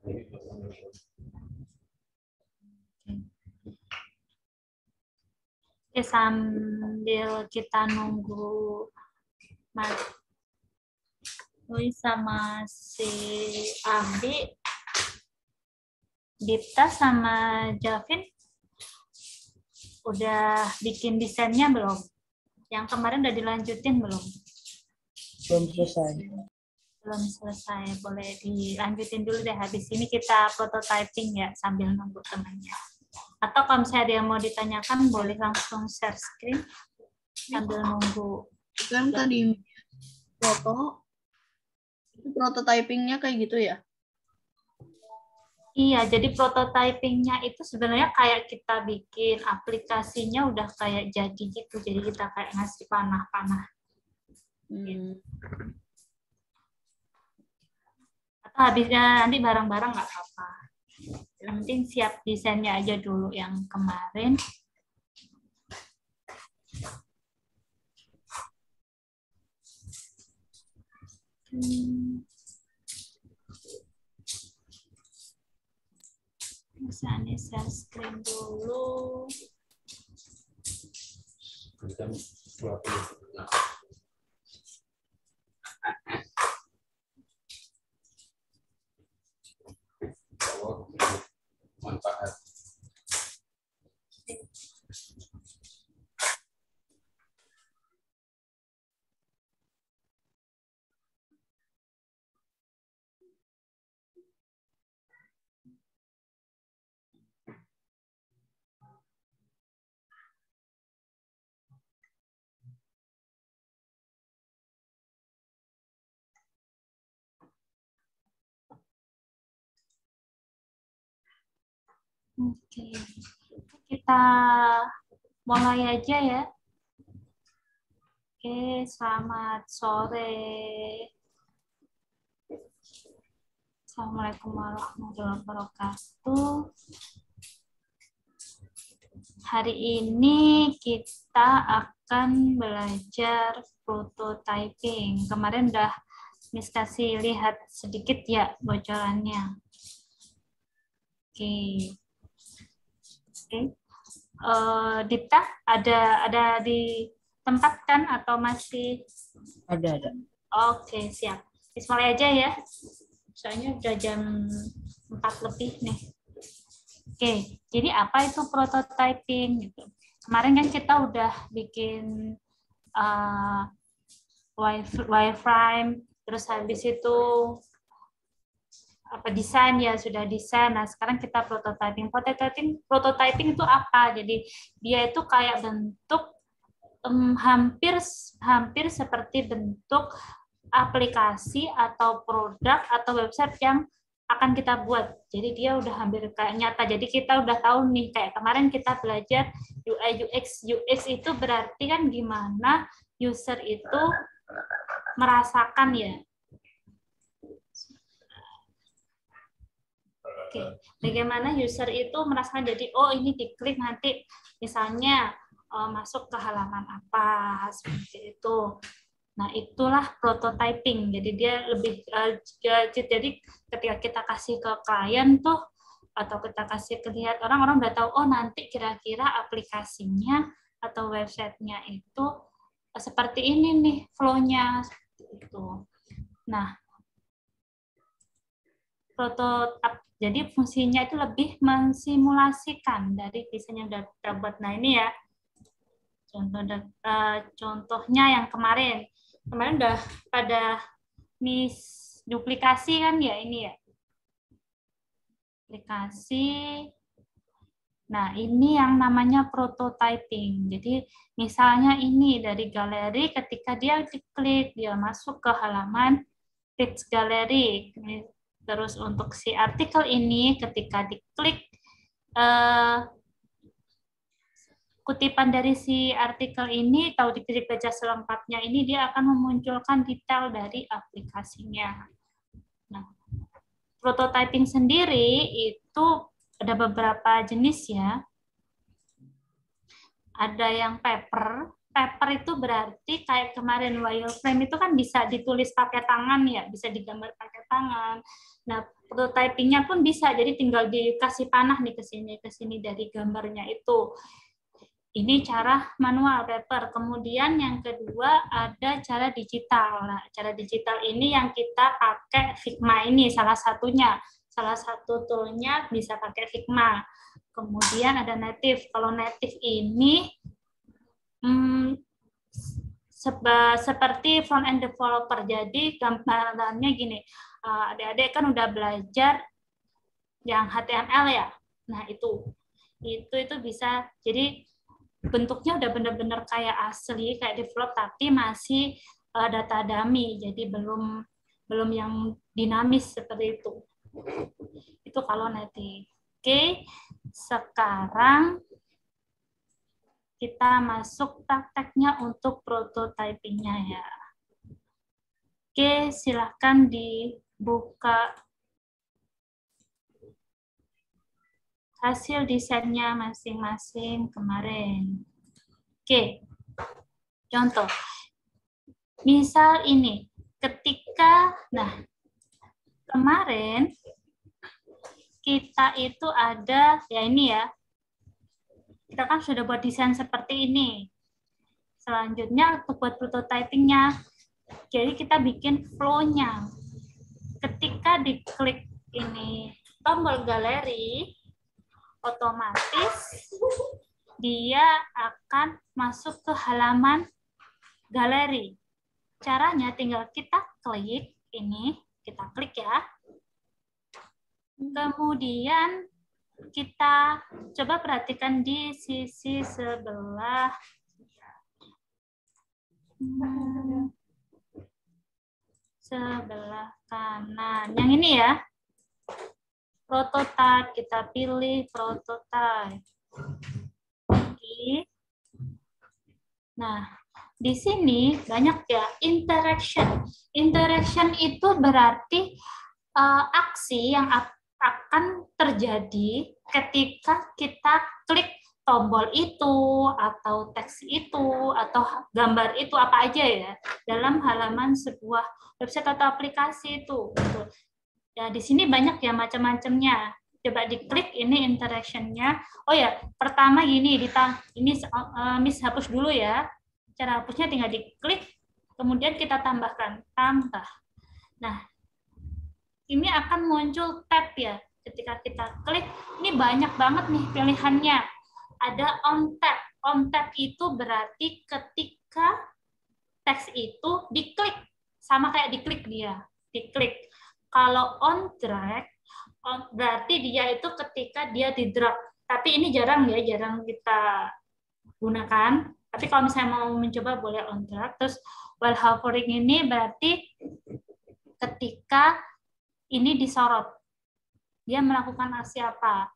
Oke, sambil kita nunggu Mas Louis sama si Abi, Dipta sama Javin udah bikin desainnya belum? Yang kemarin udah dilanjutin belum? Belum selesai. Belum selesai. Boleh dilanjutin dulu deh. Habis ini kita prototyping ya sambil nunggu temannya. Atau kalau misalnya ada yang mau ditanyakan, boleh langsung share screen sambil nunggu. Kan tadi foto, itu prototypingnya kayak gitu ya? Iya, jadi prototypingnya itu sebenarnya kayak kita bikin aplikasinya udah kayak jadi gitu. Jadi kita kayak ngasih panah-panah. Atau habisnya nanti bareng-bareng nggak apa-apa. Yang penting siap desainnya aja dulu yang kemarin. Misalnya share screen dulu. Manfaat. Oke, kita mulai aja ya. Oke, selamat sore. Assalamualaikum warahmatullahi wabarakatuh. Hari ini kita akan belajar prototyping. Kemarin udah Miss kasih lihat sedikit ya bocorannya. Oke. Oke. Dipta, ada di tempat kan atau masih? Ada. Oke, siap. Mulai aja ya. Soalnya udah jam 4 lebih nih. Oke, jadi apa itu prototyping gitu. Kemarin kan kita udah bikin wireframe, terus habis itu desain ya, sudah desain. Nah, sekarang kita prototyping. Prototyping itu apa? Jadi dia itu kayak bentuk hampir seperti bentuk aplikasi atau produk atau website yang akan kita buat. Jadi dia udah hampir kayak nyata. Jadi kita udah tahu nih, kayak kemarin kita belajar UI UX. UX itu berarti kan gimana user itu merasakan ya. Oke, bagaimana user itu merasakan, jadi oh ini diklik nanti misalnya masuk ke halaman apa, seperti itu. Nah, itulah prototyping. Jadi dia lebih jadi ketika kita kasih ke klien tuh atau kita kasih ke lihat orang udah tahu oh nanti kira-kira aplikasinya atau websitenya itu seperti ini nih flow-nya itu. Nah, jadi fungsinya itu lebih mensimulasikan dari desain yang sudah buat. Nah, ini ya contohnya yang kemarin udah pada duplikasi kan ya, ini ya aplikasi. Nah, ini yang namanya prototyping. Jadi misalnya ini dari galeri, ketika dia diklik dia masuk ke halaman page galeri. Terus untuk si artikel ini ketika diklik kutipan dari si artikel ini atau diklik baca selengkapnya ini, dia akan memunculkan detail dari aplikasinya. Nah, prototyping sendiri itu ada beberapa jenis ya. Ada yang paper. Paper itu berarti kayak kemarin wireframe itu kan bisa ditulis pakai tangan ya, bisa digambar pakai tangan. Nah, prototypingnya pun bisa, jadi tinggal dikasih panah nih ke sini dari gambarnya itu. Ini cara manual paper. Kemudian yang kedua ada cara digital. Nah, cara digital ini yang kita pakai Figma ini salah satunya. Salah satu toolnya bisa pakai Figma. Kemudian ada native. Kalau native ini seperti front end developer. Jadi gambarannya gini, adik-adik kan udah belajar yang HTML ya. Nah, itu bisa, jadi bentuknya udah benar-benar kayak asli, kayak develop, tapi masih data dummy, jadi belum yang dinamis seperti itu. Itu kalau native. Oke, sekarang kita masuk prakteknya untuk prototypingnya ya. Oke, silahkan dibuka hasil desainnya masing-masing kemarin. Oke, contoh. Misal ini, kemarin kita itu ada, ya ini ya, kita kan sudah buat desain seperti ini. Selanjutnya untuk buat prototypingnya, jadi kita bikin flow-nya. Ketika diklik ini tombol galeri, otomatis dia akan masuk ke halaman galeri. Caranya tinggal kita klik ini, kita klik ya. Kemudian kita coba perhatikan di sisi sebelah kanan. Yang ini ya. Prototype, kita pilih prototype. Oke. Nah, di sini banyak ya interaction. Interaction itu berarti aksi yang akan terjadi ketika kita klik tombol itu, atau teks itu, atau gambar itu, apa aja ya, dalam halaman sebuah website atau aplikasi itu. Ya, di sini banyak ya macam-macamnya. Coba diklik ini interaction-nya. Oh ya, pertama gini, ini Miss hapus dulu ya. Cara hapusnya tinggal diklik, kemudian kita tambahkan, tambah. Nah, ini akan muncul tab ya. Ketika kita klik, ini banyak banget nih pilihannya. Ada on tab. On tab itu berarti ketika teks itu diklik. Sama kayak diklik dia. Diklik. Kalau on drag, berarti dia itu ketika dia di drag. Tapi ini jarang ya, jarang kita gunakan. Tapi kalau misalnya mau mencoba boleh on drag. Terus while hovering ini berarti ketika ini disorot. Dia melakukan aksi apa?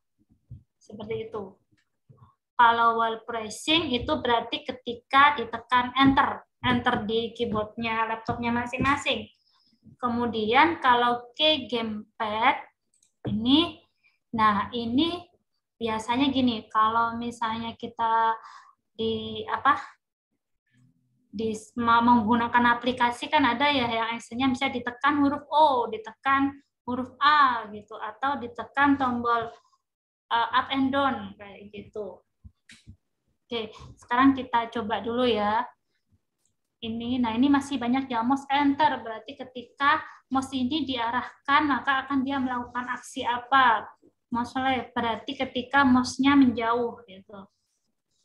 Seperti itu. Kalau while pressing itu berarti ketika ditekan enter. Enter di keyboardnya, laptopnya masing-masing. Kemudian kalau ke gamepad ini, nah ini biasanya gini, kalau misalnya kita menggunakan aplikasi kan ada ya yang actionnya bisa ditekan huruf O, ditekan huruf A gitu, atau ditekan tombol up and down kayak gitu. Oke, sekarang kita coba dulu ya. Nah ini masih banyak ya, mouse enter, berarti ketika mouse ini diarahkan, maka akan dia melakukan aksi apa. Mouse left, berarti ketika mouse-nya menjauh, gitu.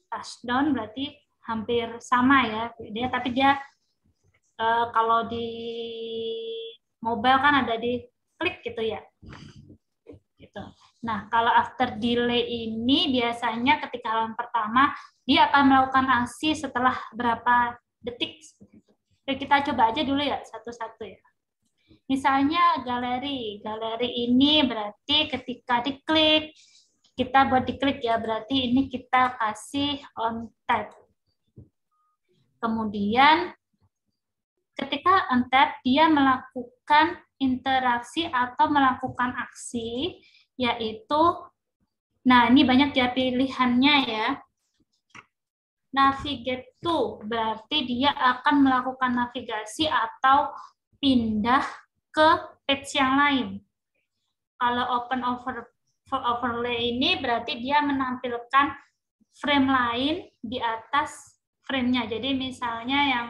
Touchdown berarti hampir sama ya, tapi dia kalau di mobile kan ada di klik gitu ya. Gitu. Nah, kalau after delay ini biasanya ketika halaman pertama, dia akan melakukan aksi setelah berapa detik. Oke, kita coba aja dulu ya, satu-satu ya. Misalnya galeri. Galeri ini berarti ketika diklik, kita buat diklik ya, berarti ini kita kasih on tab. Kemudian ketika on tab, dia melakukan interaksi atau melakukan aksi, yaitu, nah ini banyak ya pilihannya ya. Navigate to, berarti dia akan melakukan navigasi atau pindah ke page yang lain. Kalau overlay ini berarti dia menampilkan frame lain di atas frame-nya. Jadi misalnya yang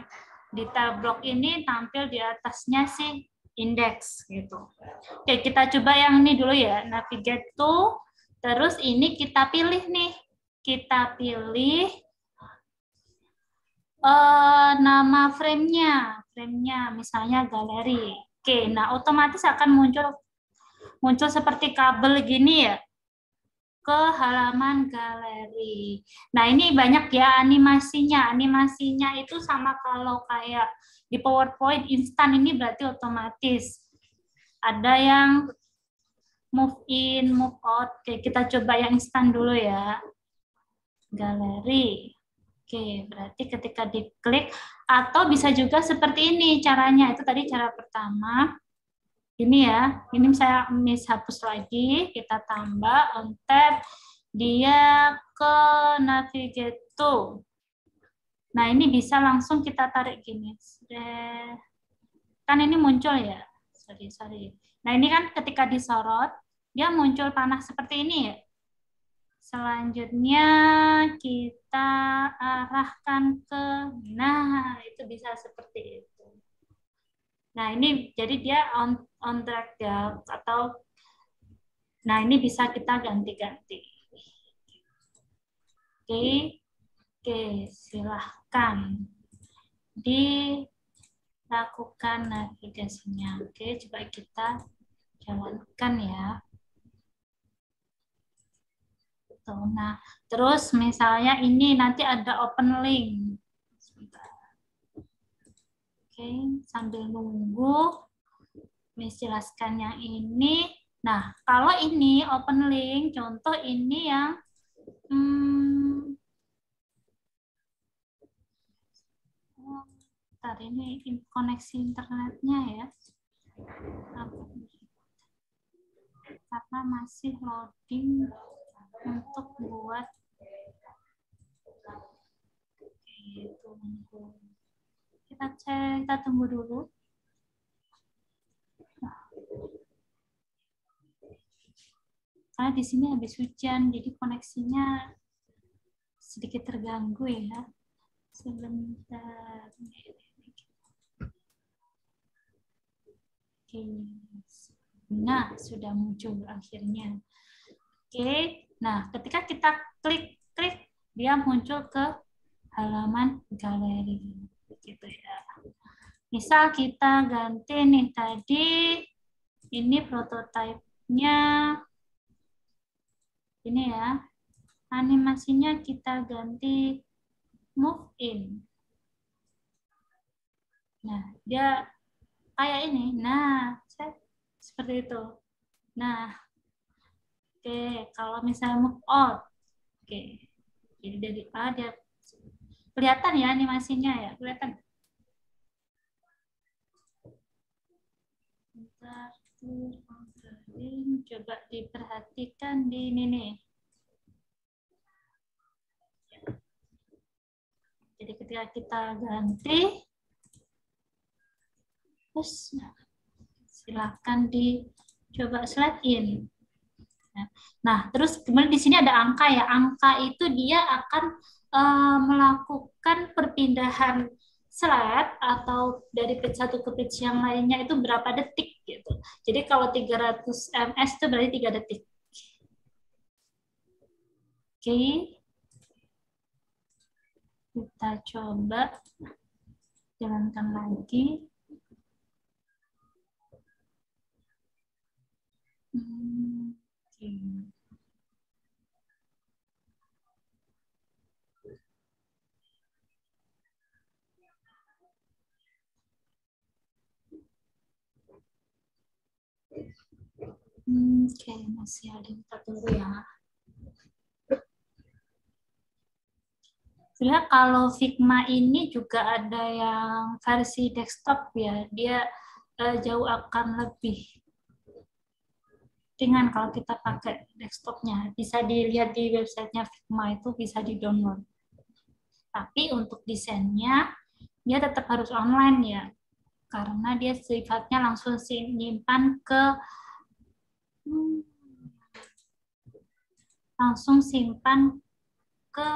detail block ini tampil di atasnya si index gitu. Oke, kita coba yang ini dulu ya, navigate to. Terus ini kita pilih nih. Kita pilih nama frame-nya. Frame-nya misalnya galeri. Oke, nah otomatis akan muncul seperti kabel gini ya ke halaman galeri. Nah, ini banyak ya animasinya. Animasinya itu sama kalau kayak di PowerPoint instan, ini berarti otomatis. Ada yang move in, move out. Oke, kita coba yang instan dulu ya. Galeri. Oke, berarti ketika diklik, atau bisa juga seperti ini caranya. Itu tadi cara pertama. Ini ya, ini saya hapus lagi, kita tambah on tab, dia ke navigate to. Nah, ini bisa langsung kita tarik gini. Kan ini muncul ya, sorry. Nah, ini kan ketika disorot, dia muncul panah seperti ini ya. Selanjutnya kita arahkan ke, nah itu bisa seperti itu. Nah, ini jadi dia on track ya, atau nah ini bisa kita ganti-ganti. Oke, silahkan dilakukan navigasinya. Oke, coba kita jalankan ya. Tuh, nah, terus misalnya ini nanti ada open link. Oke, sambil nunggu menjelaskan yang ini. Nah, kalau ini open link, contoh ini yang bentar, ini koneksi internetnya ya. Karena masih loading untuk buat tunggu. Kita tunggu dulu. Karena di sini habis hujan, jadi koneksinya sedikit terganggu ya. Sebentar. Oke. Nah, sudah muncul akhirnya. Oke. Nah, ketika kita klik, dia muncul ke halaman galeri. Gitu ya. Misal kita ganti nih tadi, ini prototipe-nya. Ini ya, animasinya kita ganti move in. Nah, dia kayak ini. Nah, seperti itu. Nah, oke, kalau misalnya move out. Oke. Jadi dari A dia kelihatan ya animasinya ya, kelihatan. Bentar, coba diperhatikan di ini nih. Jadi ketika kita ganti, terus silakan dicoba slide in. Nah, terus kemudian di sini ada angka ya. Angka itu dia akan melakukan perpindahan slide atau dari page satu ke page yang lainnya itu berapa detik gitu. Jadi kalau 300 ms itu berarti 3 detik. Oke. Kita coba jalankan lagi. Oke. Oke, masih ada yang kita tunggu ya. Sebenarnya kalau Figma ini juga ada yang versi desktop ya, dia jauh akan lebih ringan kalau kita pakai desktopnya. Bisa dilihat di websitenya Figma, itu bisa di-download. Tapi untuk desainnya, dia tetap harus online ya, karena dia sifatnya langsung simpan ke langsung simpan ke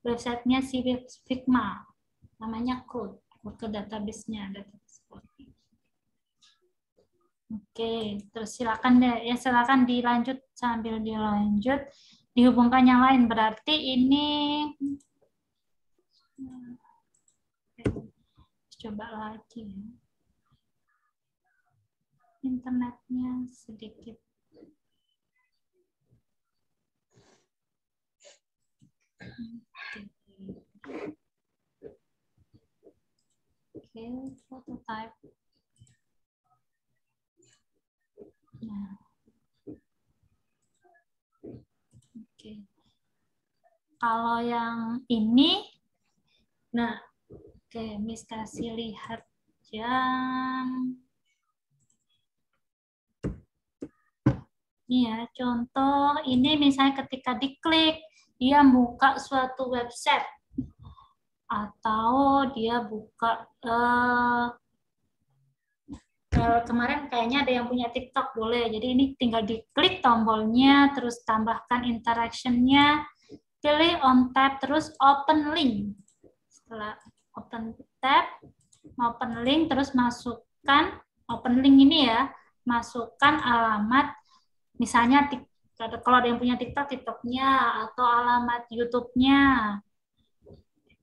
websitenya si Figma, namanya code ke database-nya. Oke, terus silakan deh, ya silakan dilanjut sambil dilanjut dihubungkan yang lain. Berarti ini coba lagi ya. Internetnya sedikit. Oke, prototype. Nah. Oke. Kalau yang ini, nah, oke, Miss kasih lihat yang ini ya, contoh ini misalnya ketika diklik, dia buka suatu website atau dia buka kemarin kayaknya ada yang punya TikTok, boleh. Jadi ini tinggal diklik tombolnya, terus tambahkan interaction-nya, pilih on tab, terus open link. Setelah open tab, open link, terus masukkan open link ini ya, masukkan alamat, misalnya kalau ada yang punya TikTok, TikTok-nya, atau alamat YouTube-nya,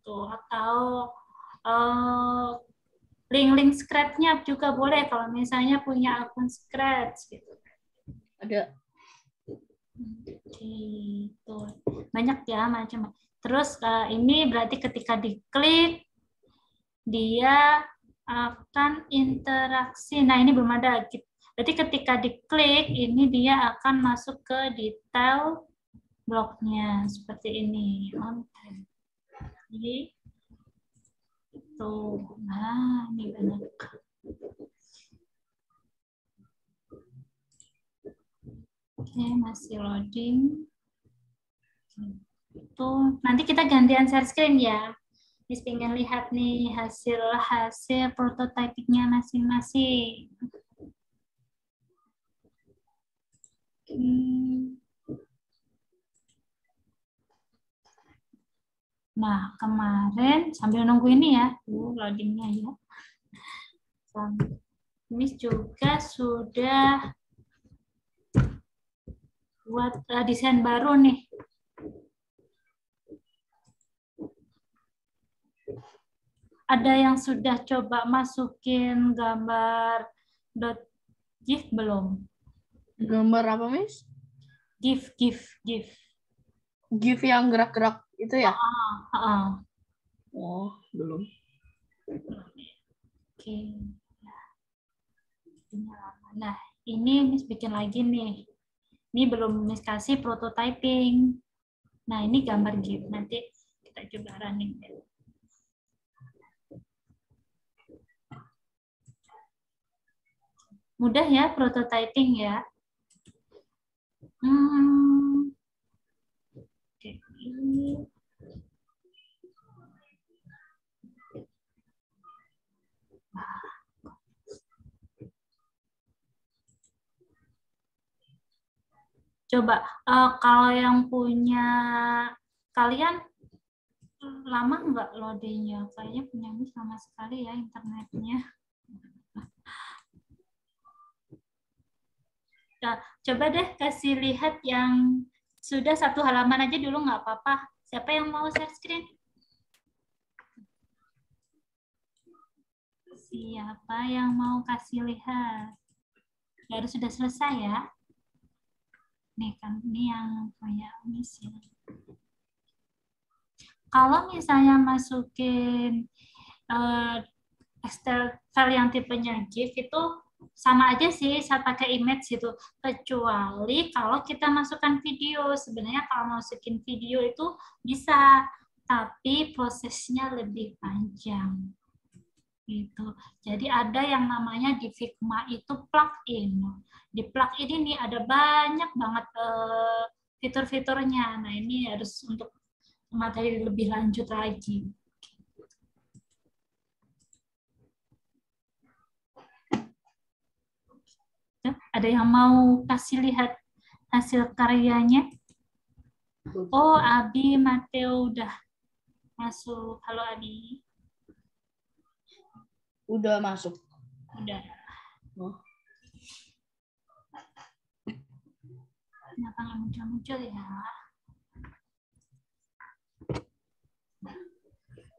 gitu. Atau link-link Scratch-nya juga boleh kalau misalnya punya akun Scratch gitu. Ada. Gitu. Banyak ya macam. Terus ini berarti ketika diklik dia akan interaksi. Nah, ini belum ada. Berarti ketika diklik ini dia akan masuk ke detail bloknya seperti ini. Jadi tuh, nah ini banyak. Oke, masih loading. Tuh, nanti kita gantian share screen ya. Miss pengen lihat nih hasil prototypingnya masing-masing. Nah, kemarin sambil nunggu ini ya, loadingnya ya. Miss juga sudah buat desain baru nih. Ada yang sudah coba masukin gambar .gif belum? Gambar apa, Miss? GIF. GIF yang gerak-gerak itu ya? Oh, belum. Oke. Nah, ini Miss bikin lagi nih. Ini belum Miss kasih prototyping. Nah, ini gambar GIF. Nanti kita coba running. Mudah ya prototyping ya. Oke. Coba kalau yang punya kalian lama nggak loadingnya? Kayaknya punya Miss lama sekali ya internetnya. Nah, coba deh kasih lihat yang sudah satu halaman aja dulu nggak apa-apa. Siapa yang mau share screen? Siapa yang mau kasih lihat? Baru sudah selesai ya. Nih kan, ini yang punya Miss ya. Kalau misalnya masukin Excel file yang tipenya GIF itu sama aja sih saya pakai image gitu, kecuali kalau kita masukkan video. Sebenarnya kalau masukin video itu bisa, tapi prosesnya lebih panjang gitu. Jadi ada yang namanya di Figma itu plugin. Di plugin ini ada banyak banget fitur-fiturnya. Nah, ini harus untuk materi lebih lanjut lagi. Ada yang mau kasih lihat hasil karyanya? Oh, Abi, Mateo udah masuk. Halo, Abi. Udah masuk. Udah. Oh. Kenapa nggak muncul-muncul ya?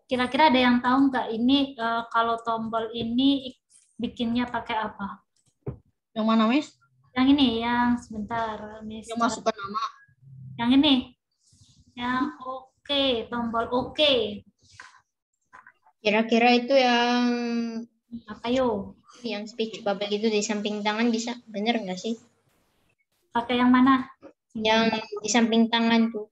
Kira-kira ada yang tahu nggak ini kalau tombol ini bikinnya pakai apa? Yang mana, Miss? Yang ini, yang sebentar, Miss. Yang masukkan nama. Yang ini. Yang oke, tombol oke. Kira-kira itu Apa yuk? yang speech bubble itu di samping tangan bisa bener nggak sih? Pakai yang mana? Yang di samping tangan tuh,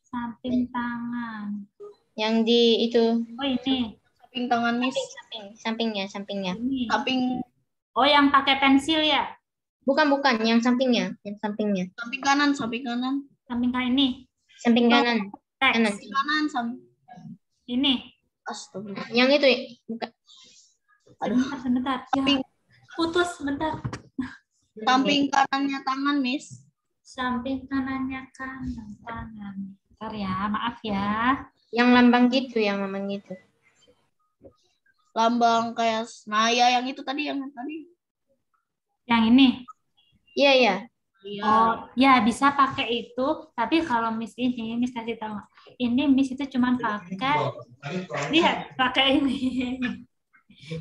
Samping tangan. yang di itu Oh, ini. Samping tangan, Miss. sampingnya. Ini. Samping Oh, yang pakai pensil ya? Bukan, yang sampingnya. samping kanan, Samping kanan ini. Samping kanan. Teks. samping. Ini. Astagfirullah. Yang itu bukan. Aduh. Sebentar. Ya. Putus sebentar. Samping kanannya tangan, Miss. Samping kanannya kanan tangan. Bentar ya, maaf ya. Yang lambang gitu, Lambang kayak ya yang itu tadi, yang tadi. Yang ini. Iya. Iya. Oh, ya bisa pakai itu. Tapi kalau Miss ini, Miss kasih tahu. Ini Miss itu cuma pakai. Lihat, pakai ini.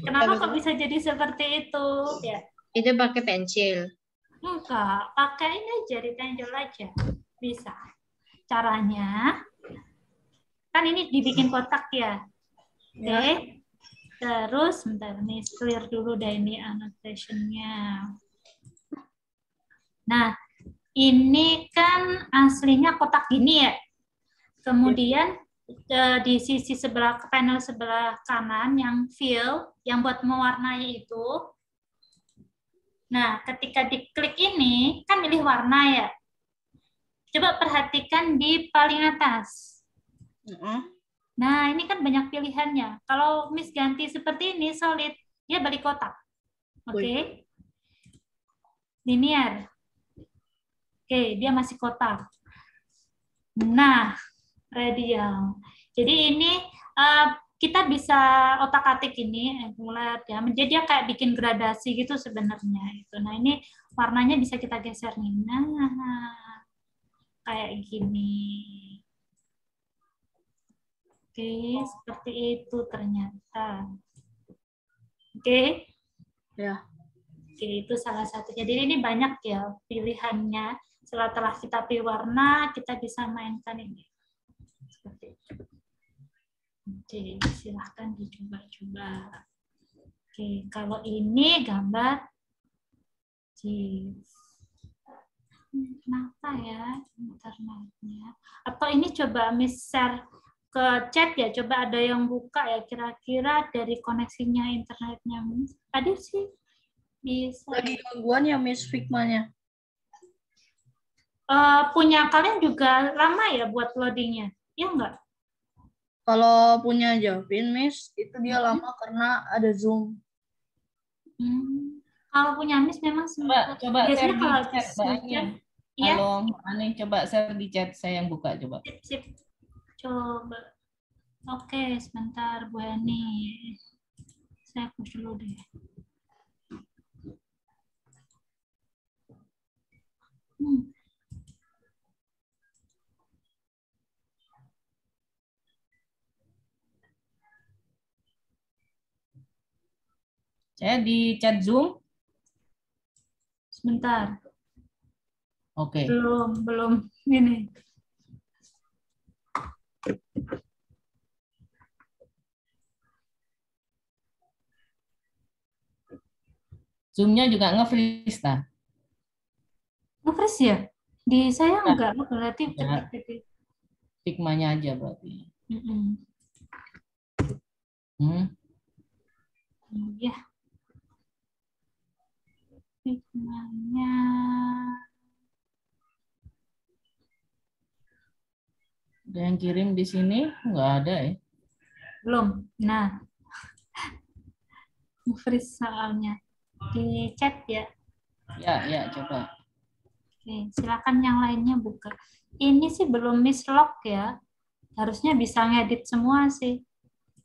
Kenapa kok bisa jadi seperti itu? Ya. Itu pakai pensil. Enggak, pakai ini aja, ditanjol aja. Bisa. Caranya, kan ini dibikin kotak ya. Oke. Terus, bentar nih, clear dulu deh ini annotation-nya. Nah, ini kan aslinya kotak gini ya. Kemudian di sisi sebelah panel sebelah kanan yang fill, yang buat mewarnai itu. Nah, ketika diklik ini, kan milih warna ya. Coba perhatikan di paling atas. Nah, ini kan banyak pilihannya. Kalau Miss ganti seperti ini, solid, dia balik kotak. Oke. Linear. Oke, dia masih kotak. Nah, radial. Jadi ini kita bisa otak-atik ini, mulai ya. Jadi dia kayak bikin gradasi gitu sebenarnya. Nah, ini warnanya bisa kita geser nih. Nah, kayak gini. Oke, seperti itu ternyata. Oke. Ya. Oke, itu salah satunya. Jadi ini banyak ya pilihannya. Setelah kita pilih warna, kita bisa mainkan ini. Seperti itu. Oke, silahkan dicoba-coba. Oke, kalau ini gambar kenapa ya internetnya? Atau ini coba Miss share ke chat ya, coba ada yang buka ya kira-kira dari koneksinya internetnya Miss. Tadi sih bisa. Lagi gangguan ya, Miss Fikmanya. Punya kalian juga lama ya buat loadingnya, ya enggak? Kalau punya Javin, Miss, itu dia lama karena ada Zoom. Kalau punya Miss memang Coba share biasanya di kalau chat Mbaknya. ya. Halo, Ani, coba share di chat, saya yang buka coba. Sip. Coba. Oke, sebentar Bu Ani. Saya push dulu deh. Saya di chat Zoom. Sebentar. Oke. Belum ini. Zoom-nya juga nge-freeze nah. Nge-freeze ya? Di saya enggak, berarti Ya. Figma-nya aja berarti. Ya. Figma-nya. Ada yang kirim di sini? Nggak ada ya? Belum. Nah. Nge-freeze soalnya. Di chat ya. Ya, coba. Oke, silakan yang lainnya buka. Ini sih belum Miss Lock ya. Harusnya bisa ngedit semua sih.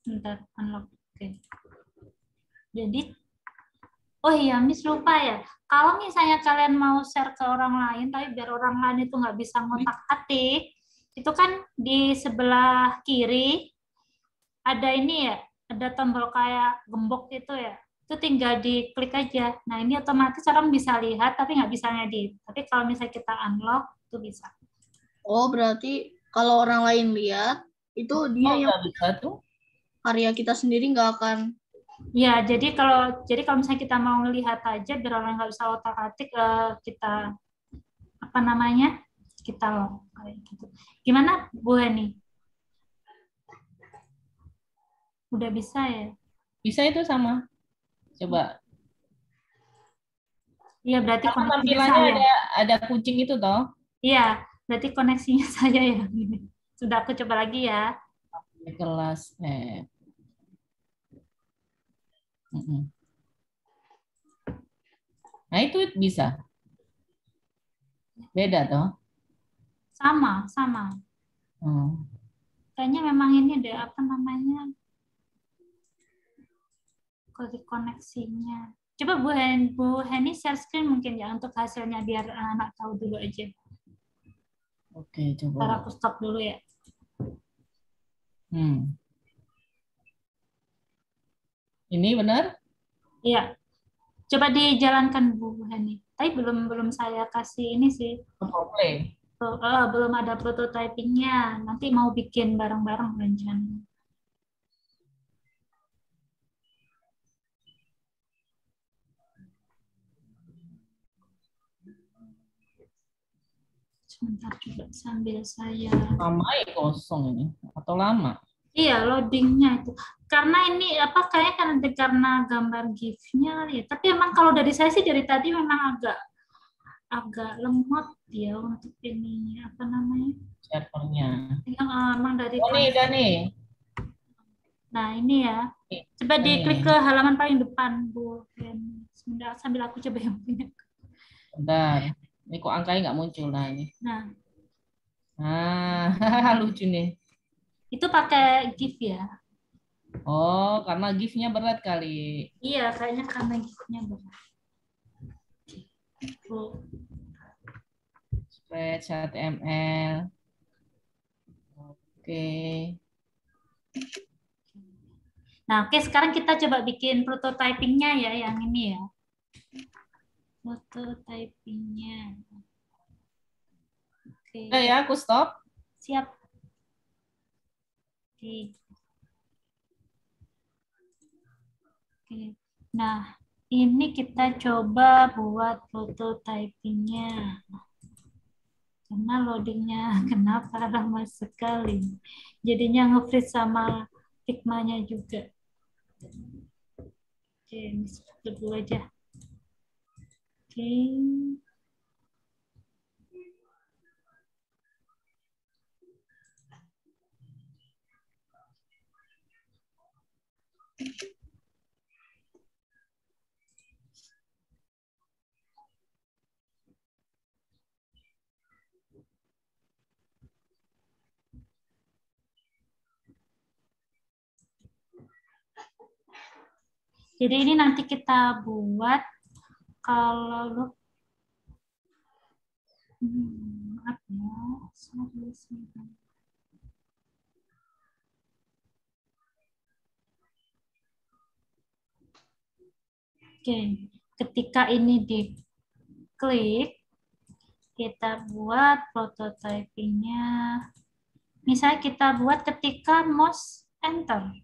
Bentar, unlock. Oke. Jadi, oh iya, Miss lupa ya. Kalau misalnya kalian mau share ke orang lain, tapi biar orang lain itu nggak bisa ngotak-atik, itu kan di sebelah kiri ada ini ya, ada tombol kayak gembok gitu ya. Itu tinggal diklik aja. Nah, ini otomatis orang bisa lihat, tapi nggak bisa ngedit. Tapi kalau misalnya kita unlock, itu bisa. Oh, berarti kalau orang lain lihat, itu dia Oh, yang nggak bisa tuh. karya kita sendiri nggak akan. Ya, jadi kalau misalnya kita mau ngelihat aja, biar orang nggak bisa otak-atik, kita apa namanya, kita lock kayak gitu. Gimana Bu Heni? Udah bisa ya? Bisa itu sama. Coba. Iya, berarti Karena koneksinya tampilannya saya. ada kucing itu toh. Iya, berarti koneksinya saya ya. Sudah, aku coba lagi ya. Kelas Mm-mm. Nah, itu bisa. Beda toh. Sama. Hmm. Kayaknya memang ini deh, apa namanya, kode koneksinya. Coba Bu Heni share screen mungkin ya untuk hasilnya biar anak tahu dulu aja. Oke, coba. Ntar aku stop dulu ya. Hmm. Ini benar? Iya, coba dijalankan Bu Heni. Tapi belum saya kasih ini sih. Play. Belum ada prototypingnya. Nanti mau bikin bareng-bareng rencana. Sebentar coba sambil saya. Lama ya kosong ini atau lama? Iya, loadingnya itu. Karena ini apa kayaknya karena gambar GIF-nya kali ya. Tapi emang kalau dari saya sih dari tadi memang agak lemot ya untuk ini apa namanya? Servernya. Yang emang dari Oh, nih, udah nih. Nah, ini ya. Nih, Coba udah diklik nih. ke halaman paling depan, Bu. Sebentar, sambil aku coba yang punya. Bentar. Ini kok angkanya nggak muncul nah ini. Nah, Ah, lucu nih. itu pakai GIF ya. Oh, karena GIF-nya berat kali. Iya, kayaknya karena GIF-nya berat. Bu. Spread HTML. Oke. Nah, oke, sekarang kita coba bikin prototyping-nya ya, yang ini ya. Prototyping-nya. Oke, Udah ya, aku stop. siap. Oke. Oke. Nah, ini kita coba buat prototyping-nya. Karena loading-nya kenapa lama sekali. Jadinya nge-freeze sama Figma-nya juga. Oke, ini dulu aja. Oke. Jadi ini nanti kita buat kalau apa ya? Oke, ketika ini diklik, kita buat prototypingnya. Misalnya kita buat ketika mouse enter.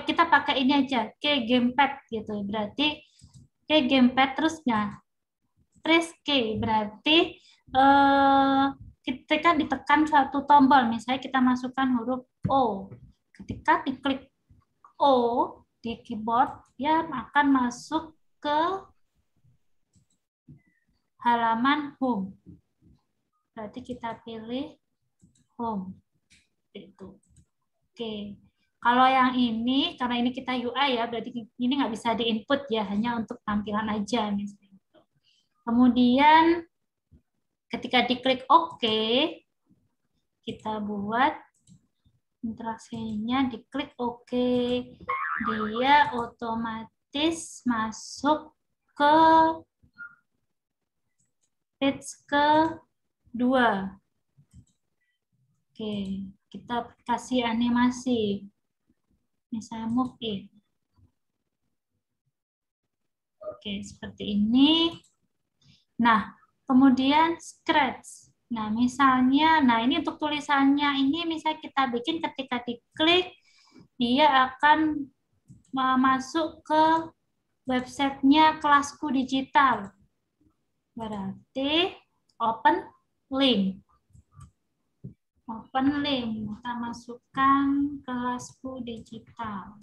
Kita pakai ini aja, gamepad gitu. Berarti gamepad terusnya press key berarti ketika ditekan suatu tombol, misalnya kita masukkan huruf O. Ketika diklik O di keyboard, dia akan masuk ke halaman home. Berarti kita pilih home. Itu. Oke. Kalau yang ini, karena ini kita UI ya, berarti ini nggak bisa di-input ya, hanya untuk tampilan aja misalnya. Kemudian ketika diklik OK, kita buat interaksinya, diklik OK, dia otomatis masuk ke page kedua. Oke, kita kasih animasi. Misalnya move in. Oke, seperti ini. Nah, kemudian scratch. Nah, misalnya, ini untuk tulisannya ini misalnya kita bikin ketika diklik, dia akan masuk ke websitenya Kelasku Digital. Berarti open link. Open link, kita masukkan Kelasku Digital.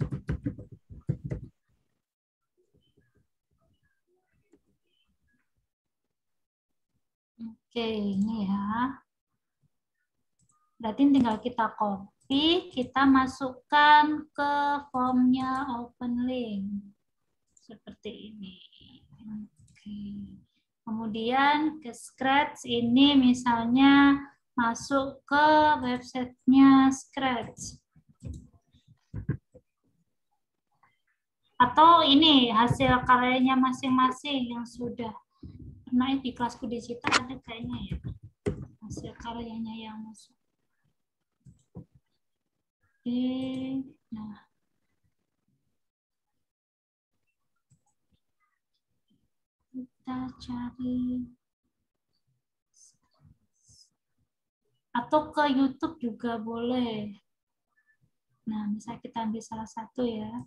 Oke, ini ya. Berarti tinggal kita copy, kita masukkan ke formnya open link. Seperti ini. Oke. Kemudian ke Scratch ini misalnya masuk ke websitenya Scratch. Atau ini hasil karyanya masing-masing yang sudah pernah di Kelasku Digital ada kayaknya ya. Hasil karyanya yang masuk. Oke, nah. Kita cari. Atau ke YouTube juga boleh. Nah, misalnya kita ambil salah satu ya.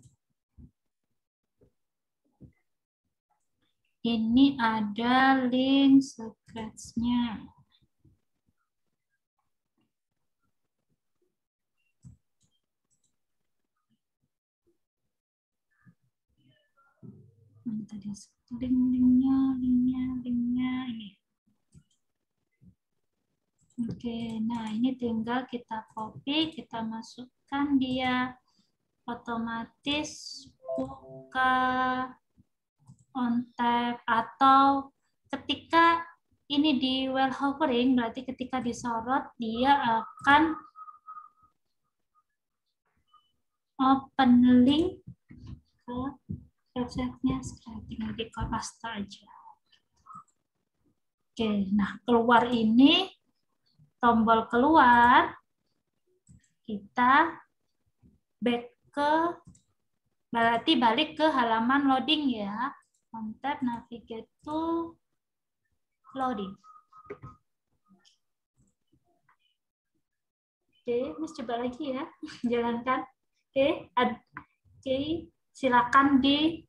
Ini ada link Scratch-nya. Tadi linknya ini. Oke, nah ini tinggal kita copy, kita masukkan dia otomatis buka on tab, atau ketika ini di while hovering berarti ketika disorot dia akan open link ke websitenya, tinggal di paste aja. Oke, nah keluar ini tombol keluar, kita back ke, berarti balik ke halaman loading ya. On tab, navigate to loading. Oke, Miss coba lagi ya, jalankan. Oke, silakan di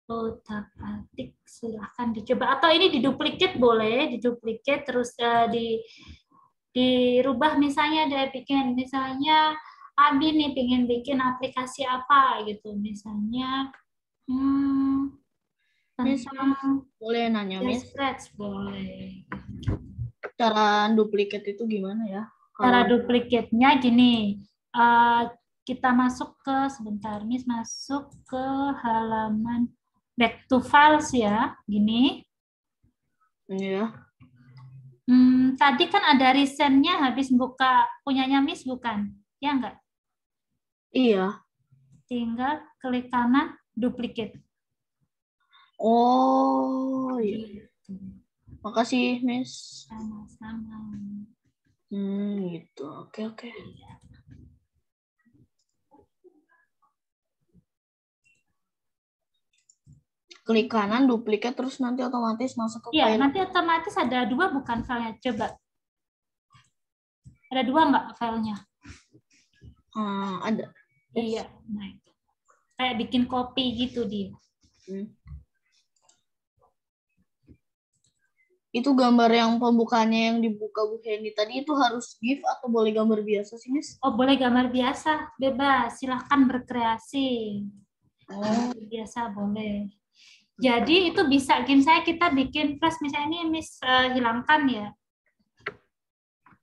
otak-atik, silakan dicoba. Atau ini diduplikat boleh, diduplikat terus dirubah, misalnya dia bikin, misalnya Abi nih pengen bikin aplikasi apa gitu, misalnya tentang boleh nanya, Miss? Scratch boleh. Cara duplikat itu gimana ya? Cara duplikatnya gini, kita masuk ke, sebentar, Miss masuk ke halaman back to files ya, gini. Iya. Tadi kan ada recent-nya habis buka punyanya Miss bukan? Ya enggak? Iya. Tinggal klik kanan, duplicate. Oh, iya. Gitu. Makasih, Miss. Sama-sama. Gitu. Oke. Klik kanan, duplikat, terus nanti otomatis masuk ke Iya, file. nanti otomatis ada 2 bukan filenya. Coba. Ada 2 enggak filenya? Ada. Iya, nah itu. Kayak bikin copy gitu dia. Itu gambar yang pembukaannya yang dibuka Bu Hendy tadi itu harus GIF atau boleh gambar biasa sih, Miss? Oh, boleh gambar biasa, bebas. Silahkan berkreasi. Gambar biasa boleh. Jadi itu bisa, misalnya kita bikin flash, misalnya ini Miss hilangkan ya.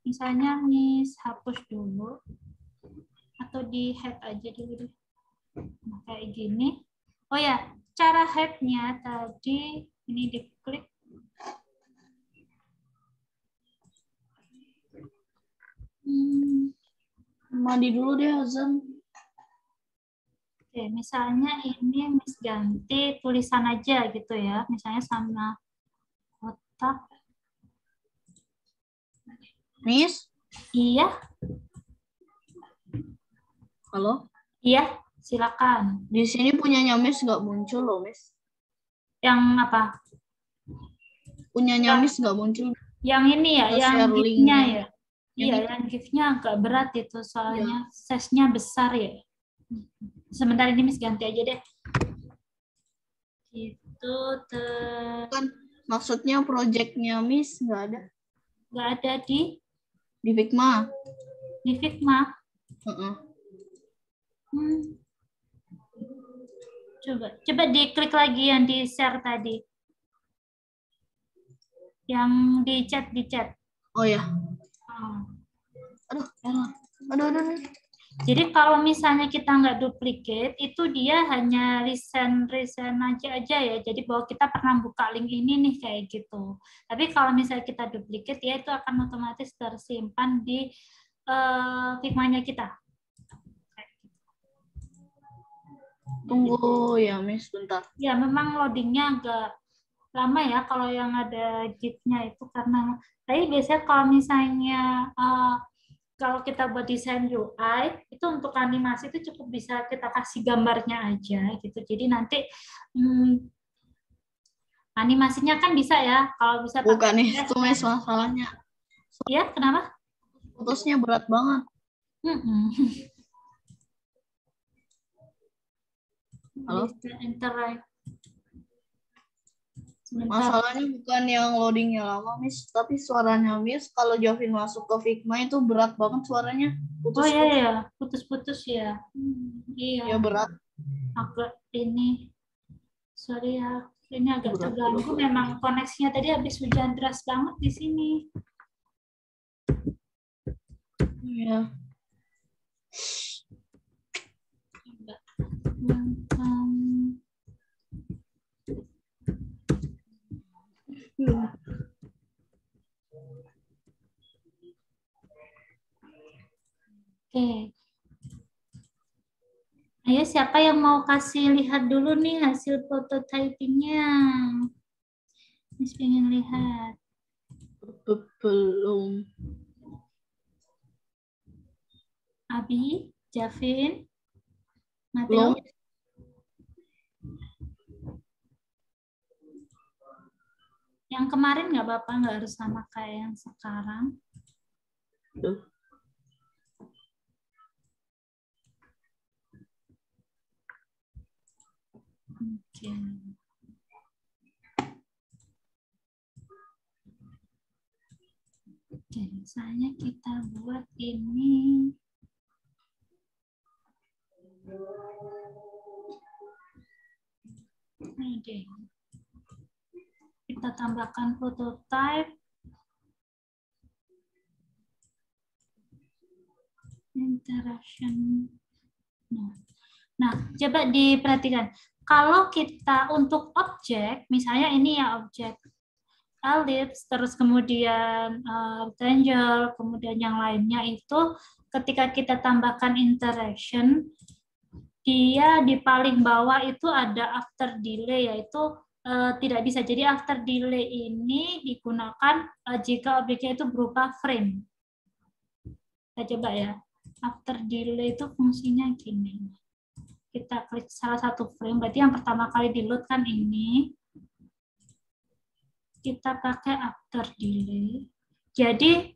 Misalnya Miss hapus dulu. Atau di hide aja dulu deh. Nah, kayak gini. Oh ya, cara head-nya tadi ini diklik. Mandi dulu deh azan. Oke, misalnya ini Miss ganti tulisan aja gitu ya, misalnya sama otak. Miss, Iya, halo. iya, silakan. Di sini punyanya Miss nggak muncul loh, Miss. Yang apa? Punyanya Miss nggak muncul. Yang ini ya, Kita yang share gift-nya link-nya. ya. Iya, Ini. yang gift-nya agak berat itu soalnya size-nya besar ya. Sebentar ini Miss ganti aja deh. Itu Kan maksudnya project-nya Miss nggak ada nggak ada di Figma. Figma. Heeh. Coba diklik lagi yang di share tadi. Yang di chat. Oh ya. Oh. Aduh, elah. Aduh. Jadi kalau misalnya kita nggak duplicate, itu dia hanya resend aja ya. Jadi bahwa kita pernah buka link ini nih kayak gitu. Tapi kalau misalnya kita duplicate, ya itu akan otomatis tersimpan di Figma-nya kita. Tunggu ya, Miss, bentar. Ya, memang loadingnya agak lama ya kalau yang ada git-nya itu karena. Tapi biasanya kalau misalnya kalau kita buat desain UI, itu untuk animasi itu cukup bisa kita kasih gambarnya aja gitu. Jadi nanti animasinya kan bisa ya, kalau bisa bukan itu Miss masalahnya. Ya, kenapa? Putusnya berat banget. Halo? Interact. Masalahnya bukan yang loadingnya lama, Miss, tapi suaranya Miss kalau Jovin masuk ke Figma itu berat banget suaranya. Oh iya ya, putus-putus ya. Iya. Ya berat. Agak ini, sorry ya, ini agak terganggu. Memang koneksinya tadi habis hujan deras banget di sini. Iya. Oke. Ayo, siapa yang mau kasih lihat dulu nih hasil prototyping-nya? Miss pengen lihat. Belum. Abi, Javin, Belum. Mateo. Yang kemarin nggak apa-apa, nggak harus sama kayak yang sekarang. Oke. Oke, misalnya kita buat ini. Oke. Kita tambahkan prototype. Interaction. Nah, coba diperhatikan. Kalau kita untuk objek, misalnya ini ya objek ellipse, terus kemudian rectangle, kemudian yang lainnya itu ketika kita tambahkan interaction, dia di paling bawah itu ada after delay, yaitu tidak bisa. Jadi after delay ini digunakan jika objeknya itu berupa frame. Kita coba ya. After delay itu fungsinya gini. Kita klik salah satu frame, berarti yang pertama kali di load kan ini. Kita pakai after delay. Jadi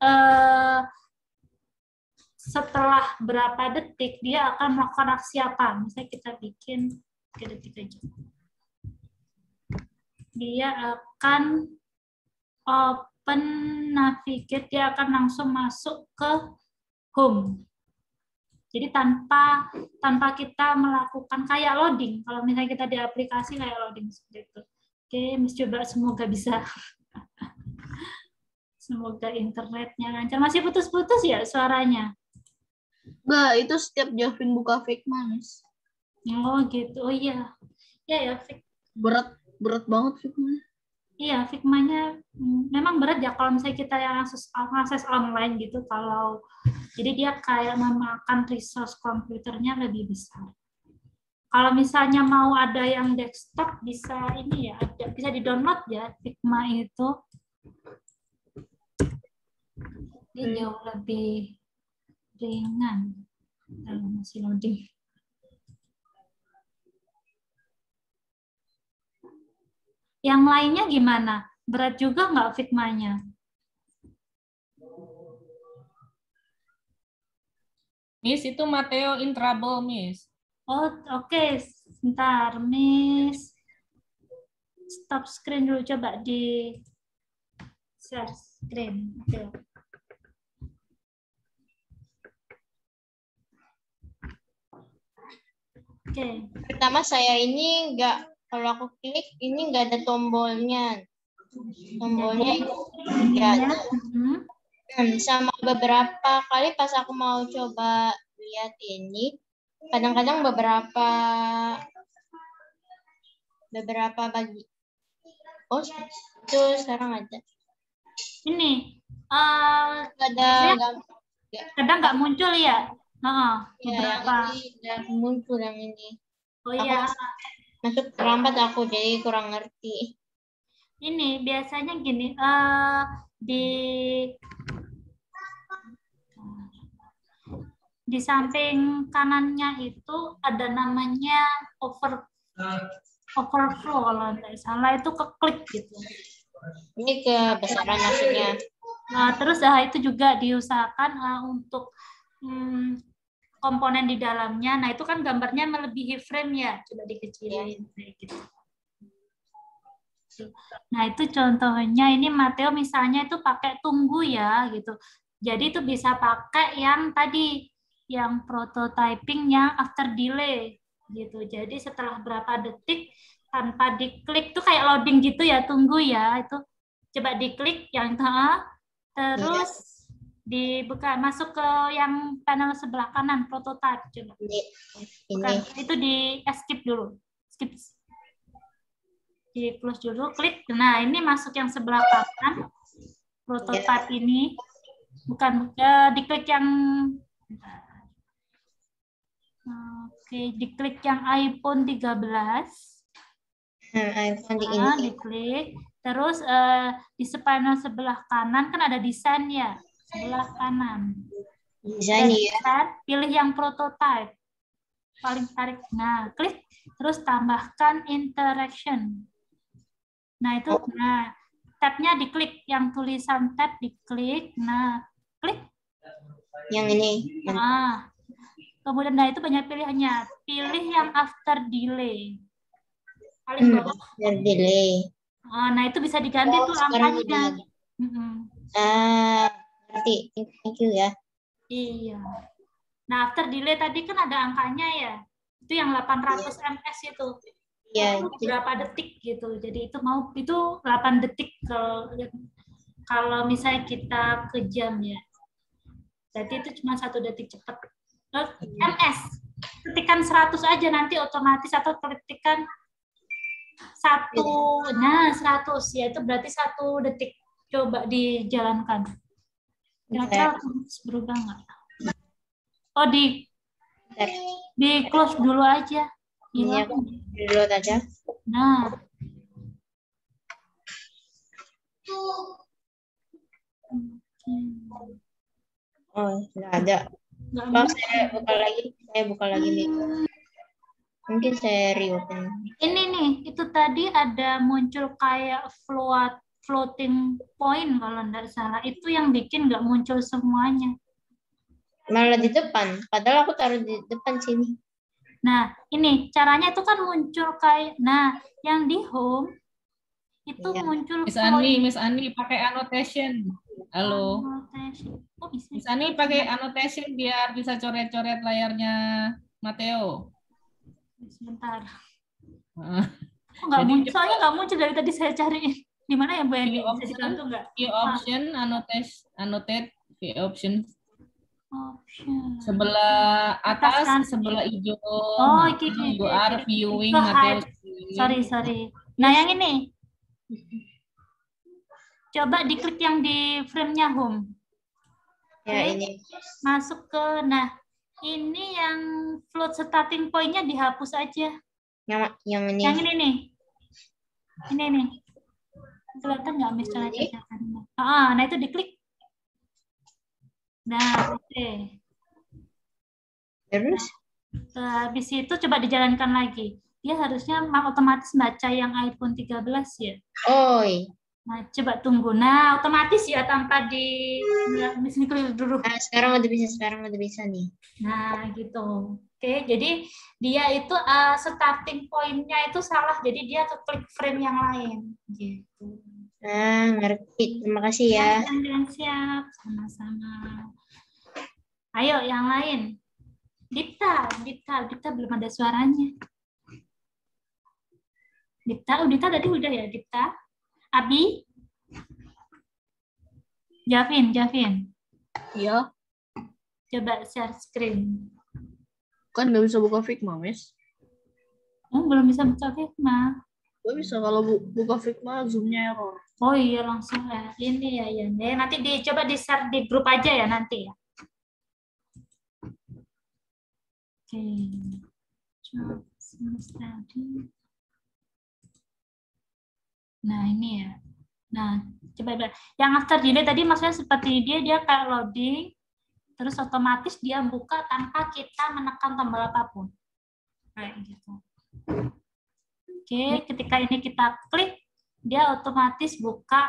setelah berapa detik dia akan melakukan aksi apa? Misalnya kita bikin 3 detik aja. Dia akan open navigate, dia akan langsung masuk ke home. Jadi tanpa kita melakukan kayak loading. Kalau misalnya kita di aplikasi kayak loading seperti itu. Oke, Miss coba semoga bisa. Semoga internetnya lancar. Masih putus-putus ya suaranya? Enggak, itu setiap Jovin buka Figma, Miss. Oh gitu. Oh iya. Ya, berat banget Figma. Iya, Figma-nya memang berat ya kalau misalnya kita yang akses online gitu. Kalau jadi dia kayak memakan resource komputernya lebih besar. Kalau misalnya mau ada yang desktop bisa ini ya, bisa di-download ya Figma itu. Dia jauh lebih ringan kalau masih loading. Yang lainnya gimana? Berat juga nggak Figma-nya? Miss, itu Mateo in trouble, Miss. Oh, oke. Sebentar, Miss. Stop screen dulu, coba di share screen. Oke. Oke. Pertama saya ini kalau aku klik ini nggak ada tombolnya. Tombolnya nggak ada. Sama beberapa kali pas aku mau coba lihat ini, kadang-kadang beberapa bagi. Oh, itu sekarang ada. Ini Ada kadang nggak muncul ya? beberapa. Yang ini muncul yang ini. Oh iya. Masuk terlambat aku jadi kurang ngerti. Ini biasanya gini, di samping kanannya itu ada namanya overflow kalau tidak salah, itu keklik gitu. Ini kebesaran maksudnya. Terus itu juga diusahakan untuk komponen di dalamnya. Nah itu kan gambarnya melebihi frame ya, coba dikecilin kayak gitu. Nah itu contohnya, ini Mateo misalnya itu pakai tunggu ya gitu. Jadi itu bisa pakai yang tadi, yang prototyping yang after delay gitu. Jadi setelah berapa detik tanpa diklik tuh kayak loading gitu ya, tunggu ya itu. Coba diklik yang terus dibuka, masuk ke yang panel sebelah kanan prototype coba. Bukan, itu di skip dulu. Skip. Di close dulu, klik. Nah, ini masuk yang sebelah kanan prototype ini. Bukan diklik yang diklik yang iPhone 13. iPhone diklik. Terus di panel sebelah kanan kan ada desain ya, sebelah kanan. Desain ya. Pilih yang prototype. Paling tarik. Nah, klik terus tambahkan interaction. Nah, itu tab-nya diklik, yang tulisan tab diklik. Nah, klik. Yang ini. Nah, kemudian itu banyak pilihannya. Pilih yang after delay. Paling bawah. After delay. Nah, itu bisa diganti tuh angkanya. Ngerti. Thank you ya. Iya. Nah, after delay tadi kan ada angkanya ya. Itu yang 800 ms itu. Iya. Berapa detik gitu. Jadi itu 8 detik kalau misalnya kita ke jam ya. Jadi itu cuma 1 detik cepat. ms. Ketikan 100 aja nanti otomatis, atau ketikan 1. Nah, 100 ya itu berarti 1 detik. Coba dijalankan. Kira-kira berubah nggak? Oh, di close dulu aja. Iya, dulu aja. Nah. Oh, sudah ada. Kalau saya buka lagi nih. Mungkin saya reopen. Ini nih, itu tadi ada muncul kayak floating point kalau nggak salah. Itu yang bikin nggak muncul semuanya. Malah di depan. Padahal aku taruh di depan sini. Nah, ini caranya itu kan muncul kayak, yang di home itu muncul. Miss Ani pakai annotation. Halo. Oh, bisa. Miss Ani pakai annotation biar bisa coret-coret layarnya Mateo. Sebentar. Nggak muncul, soalnya nggak muncul dari tadi saya cariin. Di mana ya Bu Eni? Bisa dibantu nggak? View option, annotate view option. Sebelah atas, sebelah hijau. Oh, You are viewing itu Mateo. Sorry. Nah, yang ini. Coba diklik yang di frame-nya home. Ya, Oke. ini. Masuk ke, nah, ini yang float starting point-nya dihapus aja. Yang ini. Yang ini nih. Ini nih. Kelihatan nggak Miss coret-coretannya? Nah itu diklik. Nah, oke. Terus? Habis itu coba dijalankan lagi. Dia harusnya otomatis baca yang iPhone 13 ya. Oh, iya. Nah, coba tunggu. Nah, otomatis ya tanpa di Miss klik dulu. Nah, sekarang udah bisa nih. Nah, gitu. Oke, jadi dia itu starting point-nya itu salah. Jadi dia keklik frame yang lain. Gitu. Nah, ngerti. Terima kasih ya. Siap, sama-sama. Ayo, yang lain. Dipta belum ada suaranya. Dipta tadi udah ya, Dipta? Abi? Javin. Iya, Coba share screen. kan nggak bisa buka Figma, Miss. Belum bisa buka Figma. Nggak bisa kalau buka Figma, Zoom-nya error. Oh iya, langsung ya. Ini ya. Nanti coba di-share di grup aja ya nanti ya. Oke. Nah, ini ya. Nah, coba yang after delay tadi maksudnya seperti dia kayak loading, terus otomatis dia buka tanpa kita menekan tombol apapun. Kayak gitu. Oke, ketika ini kita klik, dia otomatis buka.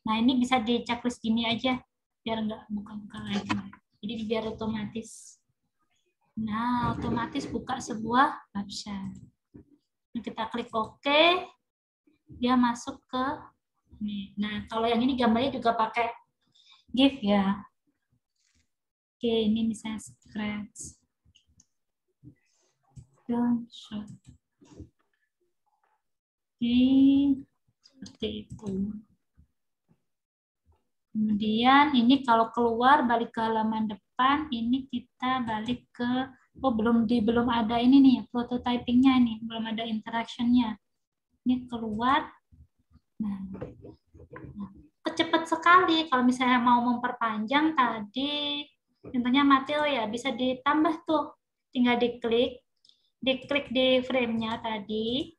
Nah, ini bisa di checklist gini aja, biar nggak buka-buka lagi. Jadi biar otomatis. Nah, otomatis buka sebuah website. Kita klik OK, dia masuk ke ini. Nah, kalau yang ini gambarnya juga pakai GIF ya. Oke, ini misalnya scratch. Don't show. Oke, seperti itu. Kemudian ini kalau keluar balik ke halaman depan, ini kita balik ke belum ada ini nih prototyping-nya nih, belum ada interaction-nya. Ini keluar. Nah, cepat sekali kalau misalnya mau memperpanjang tadi contohnya Mateo ya bisa ditambah tuh, tinggal diklik di frame-nya tadi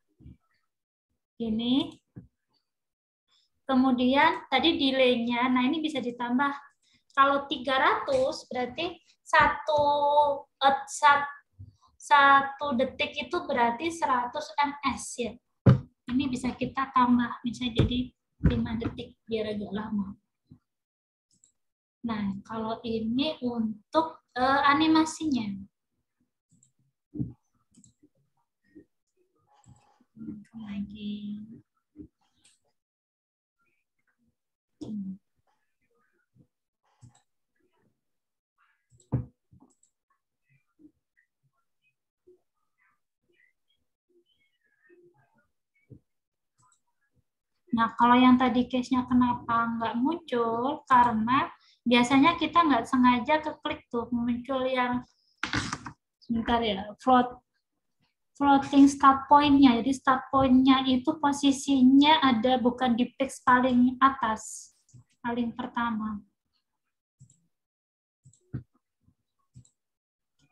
ini, kemudian tadi delay-nya, nah ini bisa ditambah. Kalau 300 berarti satu detik itu berarti 100 ms ya. Ini bisa kita tambah, bisa jadi 5 detik biar agak lama. Nah, kalau ini untuk animasinya. Lagi. Nah, kalau yang tadi case-nya kenapa nggak muncul? Karena biasanya kita nggak sengaja keklik tuh, muncul yang, sebentar ya, floating start point-nya. Jadi start point-nya itu posisinya ada bukan di page paling atas, paling pertama.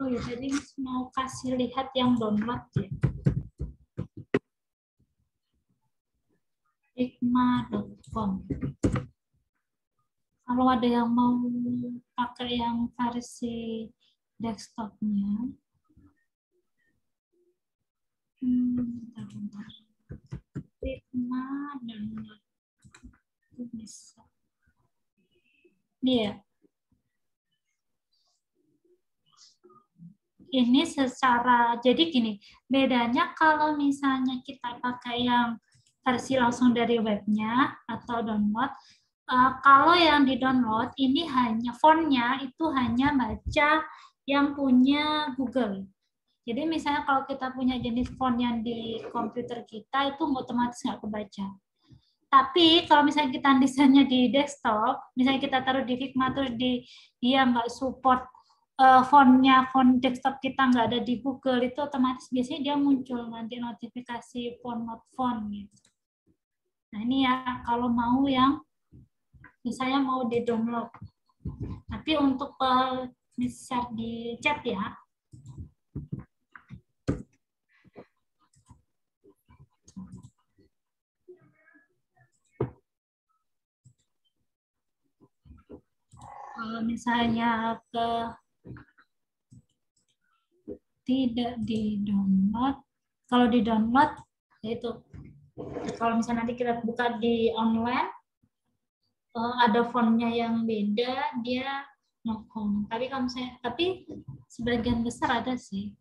Oh ya, jadi mau kasih lihat yang download ya. Figma.com. Kalau ada yang mau pakai yang versi desktopnya, bentar. Figma download itu bisa. Iya. Ini secara, jadi gini, bedanya kalau misalnya kita pakai yang versi langsung dari webnya atau download, kalau yang di download ini hanya fontnya itu hanya baca yang punya Google. Jadi misalnya kalau kita punya jenis font yang di komputer kita itu otomatis nggak kebaca. Tapi kalau misalnya kita desainnya di desktop, misalnya kita taruh di Figma terus dia nggak support font desktop kita nggak ada di Google, itu otomatis biasanya dia muncul nanti notifikasi font not found gitu. Nah ini ya kalau mau yang misalnya mau di download. Tapi untuk share di chat ya. Kalau misalnya tidak di download, kalau di download itu kalau misalnya nanti kita buka di online ada fontnya yang beda, dia no font. Tapi kalau misalnya, tapi sebagian besar ada sih.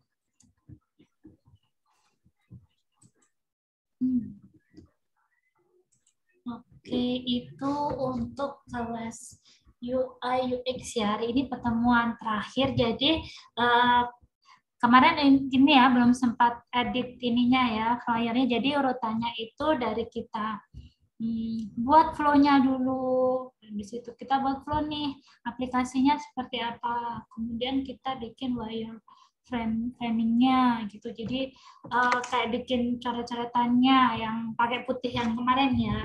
Oke, itu untuk kelas UI UX ya. Hari ini pertemuan terakhir. Jadi kemarin ini ya belum sempat edit ininya ya flyernya. Jadi urutannya itu dari kita buat flow-nya dulu. Di situ kita buat flow nih, aplikasinya seperti apa. Kemudian kita bikin framingnya gitu. Jadi kayak bikin coret-coretannya yang pakai putih yang kemarin ya.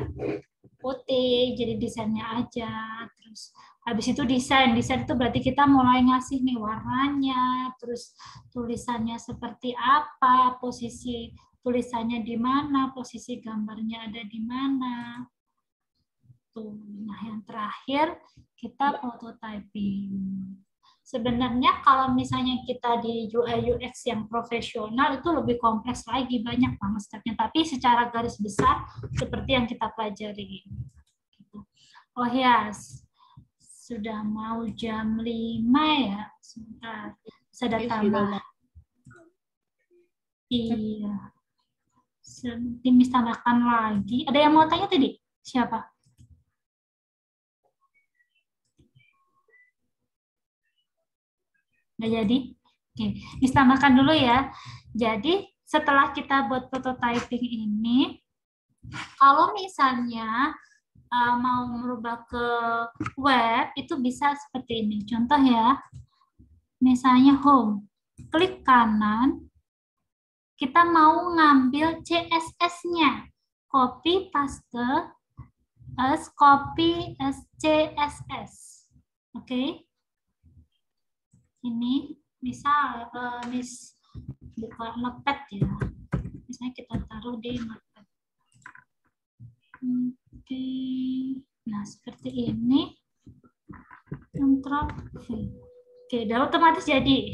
Putih, jadi desainnya aja. Terus habis itu desain itu berarti kita mulai ngasih nih warnanya, terus tulisannya seperti apa, posisi tulisannya di mana, posisi gambarnya ada di mana. Tuh. Nah, yang terakhir kita prototyping. Sebenarnya kalau misalnya kita di UI UX yang profesional itu lebih kompleks lagi, banyak banget stepnya. Tapi secara garis besar seperti yang kita pelajari. Oh ya, sudah mau jam 5 ya. Sebentar, saya tambah. Iya. Tim tambahkan lagi. Ada yang mau tanya tadi? Siapa? Nggak jadi? Oke, ditambahkan dulu ya. Jadi setelah kita buat prototyping ini, kalau misalnya mau merubah ke web, itu bisa seperti ini. Contoh ya, misalnya home, klik kanan, kita mau ngambil CSS-nya, copy paste, copy CSS. Oke. Ini misal buka notepad ya, misalnya kita taruh di notepad. Oke, nah seperti ini, Ctrl V. Oke, udah otomatis jadi.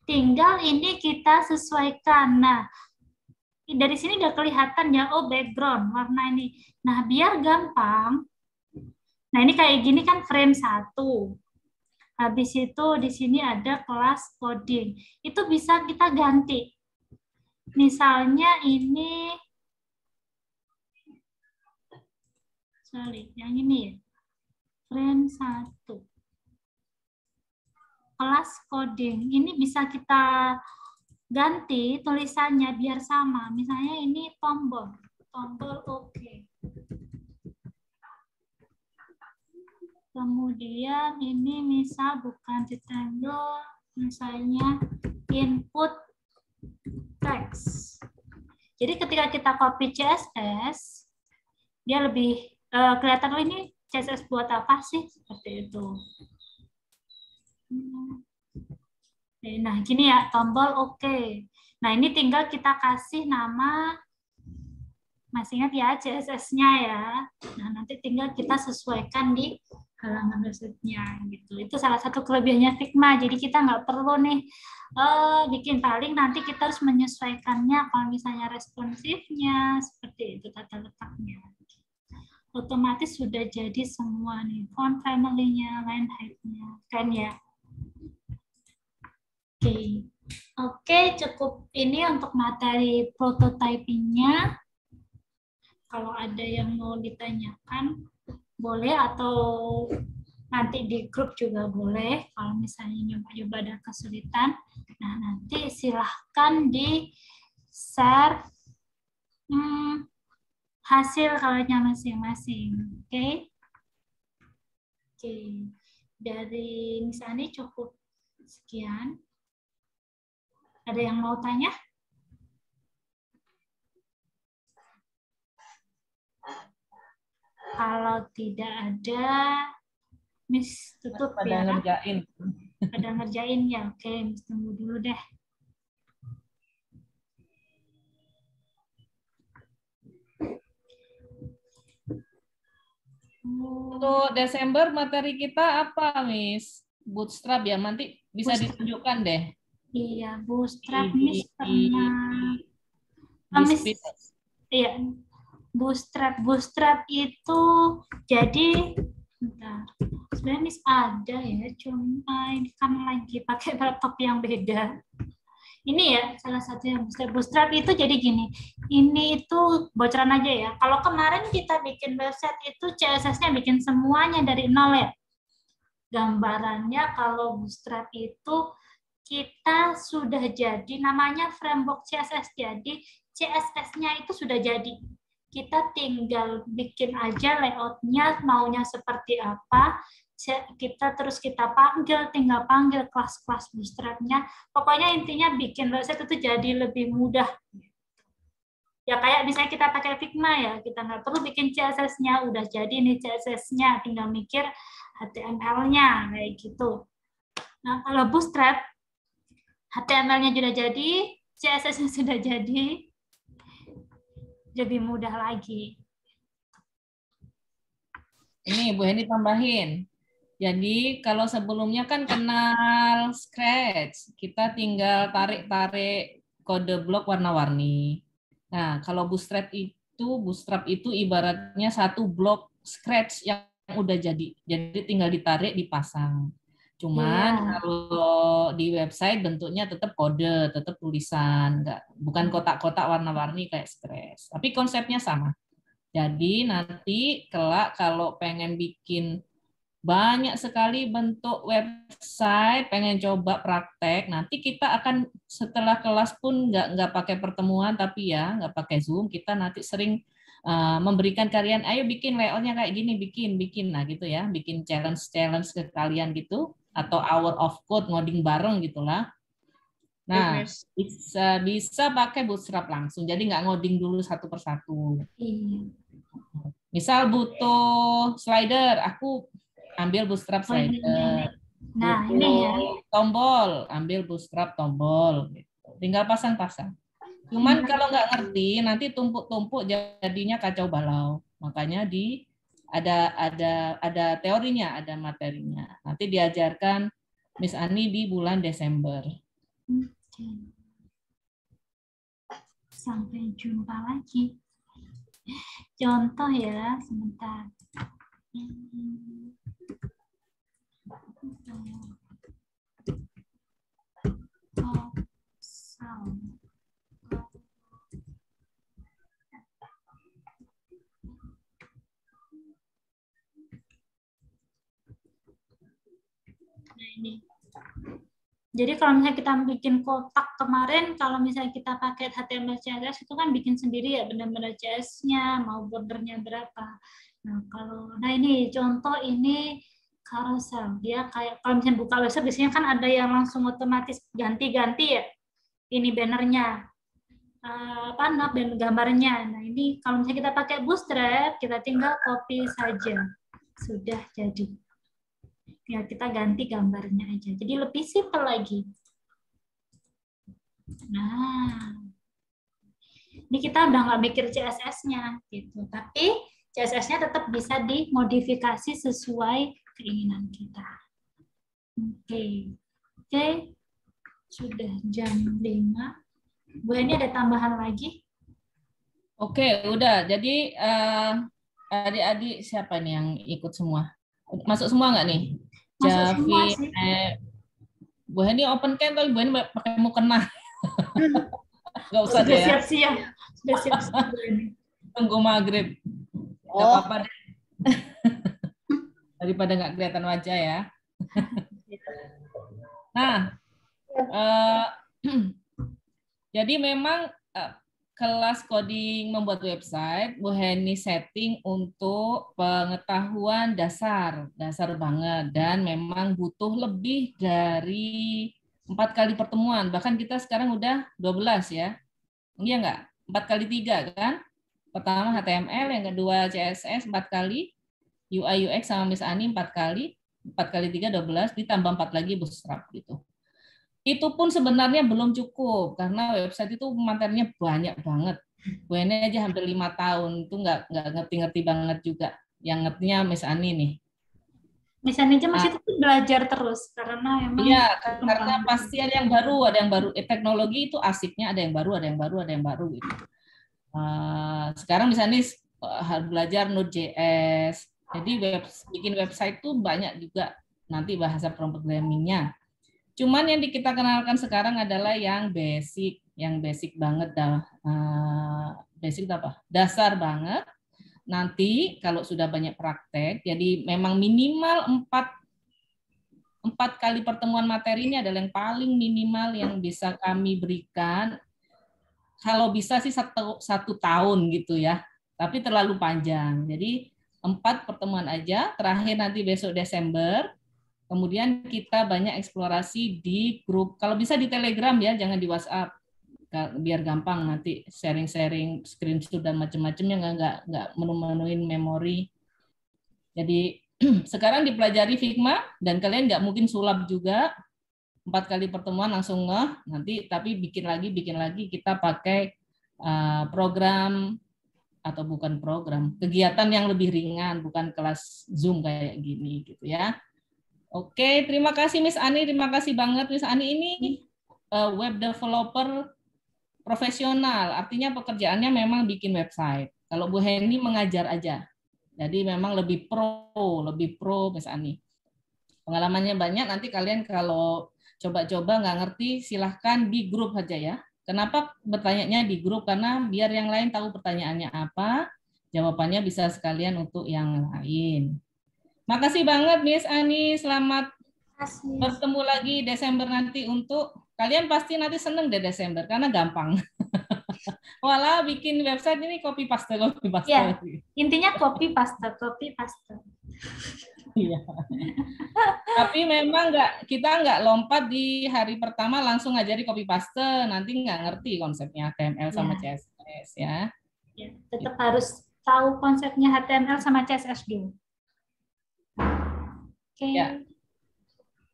Tinggal ini kita sesuaikan. Nah, dari sini udah kelihatan ya, oh background warna ini. Nah, biar gampang. Nah, ini kayak gini kan frame 1. Habis itu di sini ada kelas coding. Itu bisa kita ganti. Misalnya ini, sorry, yang ini ya, frame 1. Kelas coding. Ini bisa kita ganti tulisannya biar sama. Misalnya ini tombol. Tombol OK. Kemudian ini misal bukan rectangle, misalnya input text. Jadi ketika kita copy CSS, dia lebih kelihatan, oh ini CSS buat apa sih? Seperti itu. Nah, gini ya, tombol OK. Nah, ini tinggal kita kasih nama, masih ingat ya CSS-nya ya. Nah, nanti tinggal kita sesuaikan di halaman website-nya gitu. Itu salah satu kelebihannya Figma. Jadi kita nggak perlu nih bikin, paling nanti kita harus menyesuaikannya kalau misalnya responsifnya seperti itu tata letaknya. Otomatis sudah jadi semua nih, font family-nya, line height-nya, kan ya. Oke, cukup ini untuk materi prototyping-nya. Kalau ada yang mau ditanyakan boleh, atau nanti di grup juga boleh kalau misalnya nyoba-nyoba ada kesulitan. Nah, nanti silahkan di share hasil kalanya masing-masing. Oke. Dari misalnya cukup Sekian. Ada yang mau tanya? Kalau tidak ada, Miss tutup Pada ya. ngerjain. Ada ngerjain ya. Oke, Miss tunggu dulu deh. Untuk Desember materi kita apa, Miss? Bootstrap ya, nanti bisa Bootstrap. ditunjukkan deh. Iya, Bootstrap Di- Miss pernah. di Miss, speed. iya, Bootstrap itu jadi, bentar. Sebenarnya Miss ada ya, cuma ini kan lagi pakai laptop yang beda. Ini ya salah satu yang Bootstrap itu jadi gini. Ini itu bocoran aja ya. Kalau kemarin kita bikin website itu CSS-nya bikin semuanya dari nol ya. Gambarannya kalau Bootstrap itu kita sudah jadi namanya framework CSS. Jadi CSS-nya itu sudah jadi. Kita tinggal bikin aja layout-nya maunya seperti apa. Kita tinggal panggil kelas-kelas Bootstrap-nya. Pokoknya intinya bikin website itu jadi lebih mudah. Ya kayak misalnya kita pakai Figma ya, kita nggak perlu bikin CSS-nya, udah jadi nih CSS-nya, tinggal mikir HTML-nya kayak gitu. Nah kalau Bootstrap, HTML-nya sudah jadi, CSS-nya sudah jadi, lebih mudah lagi. Ini Bu Heni tambahin. Jadi kalau sebelumnya kan kenal Scratch, kita tinggal tarik-tarik kode blok warna-warni. Nah, kalau Bootstrap itu ibaratnya satu blok Scratch yang udah jadi. Jadi tinggal ditarik, dipasang. Cuman kalau di website bentuknya tetap kode, tetap tulisan, bukan kotak-kotak warna-warni kayak Scratch. Tapi konsepnya sama. Jadi nanti kelak kalau pengen bikin banyak sekali bentuk website, pengen coba praktek, nanti kita akan setelah kelas pun nggak pakai pertemuan, tapi ya nggak pakai Zoom, kita nanti sering memberikan kalian, ayo bikin layoutnya kayak gini, bikin, nah gitu ya, bikin challenge ke kalian gitu, atau hour of code ngoding bareng gitulah. Nah, bisa pakai Bootstrap langsung, jadi nggak ngoding dulu satu persatu. Misal butuh slider, aku ambil Bootstrap slider. Nah, butuh ini ya. tombol, ambil Bootstrap tombol. Tinggal pasang-pasang. Cuman kalau nggak ngerti, nanti tumpuk-tumpuk jadinya kacau balau. Makanya ada teorinya, ada materinya. Nanti diajarkan Miss Ani di bulan Desember. Sampai jumpa lagi. Contoh ya, sebentar. Ini. Jadi kalau misalnya kita bikin kotak kemarin, kalau misalnya kita pakai HTML CSS itu kan bikin sendiri ya, benar-benar CSS-nya, mau bordernya berapa. Nah ini contoh ini carousel. Dia kayak kalau misalnya buka website biasanya kan ada yang langsung otomatis ganti-ganti ya. Ini bannernya, dan gambarnya. Nah ini kalau misalnya kita pakai Bootstrap, kita tinggal copy saja, sudah jadi. Ya kita ganti gambarnya aja, jadi lebih simpel lagi. Nah, ini kita udah nggak mikir CSS-nya gitu, tapi CSS-nya tetap bisa dimodifikasi sesuai keinginan kita. Oke, sudah jam 5. Bu, ini ada tambahan lagi? Oke, udah. Jadi adik-adik siapa nih yang ikut semua? Masuk semua nggak nih? Javi, Bu Heni open cam, tapi Bu Heni pakai mukena. Nggak usah deh ya. Siap-siap. Sudah siap-siap. Tunggu maghrib. Nggak apa-apa deh. Daripada nggak kelihatan wajah ya. Nah, jadi memang kelas coding membuat website, Bu Heni setting untuk pengetahuan dasar, dasar banget, dan memang butuh lebih dari 4 kali pertemuan. Bahkan kita sekarang udah 12 ya. Iya nggak? 4 kali 3 kan? Pertama HTML, yang kedua CSS 4 kali, UI UX sama Miss Ani 4 kali, 4 kali 3 12, ditambah 4 lagi Bootstrap gitu. Itu pun sebenarnya belum cukup karena website itu materinya banyak banget. Bu Eni aja hampir 5 tahun itu nggak ngerti-ngerti banget juga. Yang ngertinya Miss Ani nih. Misalnya aja masih tetap belajar terus karena emang Iya, karena pasti ada yang baru, teknologi itu asiknya ada yang baru gitu. Sekarang misalnya harus belajar Node.js. Jadi bikin website tuh banyak juga nanti bahasa programmingnya. Cuman yang kita kenalkan sekarang adalah yang basic banget dah. Basic apa? Dasar banget. Nanti kalau sudah banyak praktek, jadi memang minimal 4 kali pertemuan materi ini adalah yang paling minimal yang bisa kami berikan. Kalau bisa sih satu tahun gitu ya, tapi terlalu panjang. Jadi 4 pertemuan aja. Terakhir nanti besok Desember. Kemudian kita banyak eksplorasi di grup. Kalau bisa di Telegram ya, jangan di WhatsApp. Biar gampang nanti sharing-sharing screenshot dan macam-macamnya nggak menu-menuin memori. Jadi sekarang dipelajari Figma dan kalian nggak mungkin sulap juga 4 kali pertemuan langsung nanti, tapi bikin lagi kita pakai program atau bukan program, kegiatan yang lebih ringan, bukan kelas Zoom kayak gini gitu ya. Oke, terima kasih Miss Ani, terima kasih banget Miss Ani. Ini web developer profesional, artinya pekerjaannya memang bikin website. Kalau Bu Heni mengajar aja, jadi memang lebih pro Miss Ani. Pengalamannya banyak, nanti kalian kalau coba-coba nggak ngerti, silahkan di grup aja ya. Kenapa bertanya di grup? Karena biar yang lain tahu pertanyaannya apa, jawabannya bisa sekalian untuk yang lain. Makasih banget Miss Ani, selamat bertemu lagi Desember nanti untuk kalian pasti nanti seneng deh Desember karena gampang. Walah bikin website ini copy paste. Ya, intinya copy paste. Iya. Tapi memang kita nggak lompat di hari pertama langsung ngajari copy paste, nanti nggak ngerti konsepnya HTML sama CSS ya. Ya, tetap harus tahu konsepnya HTML sama CSS dulu. Oke. Ya.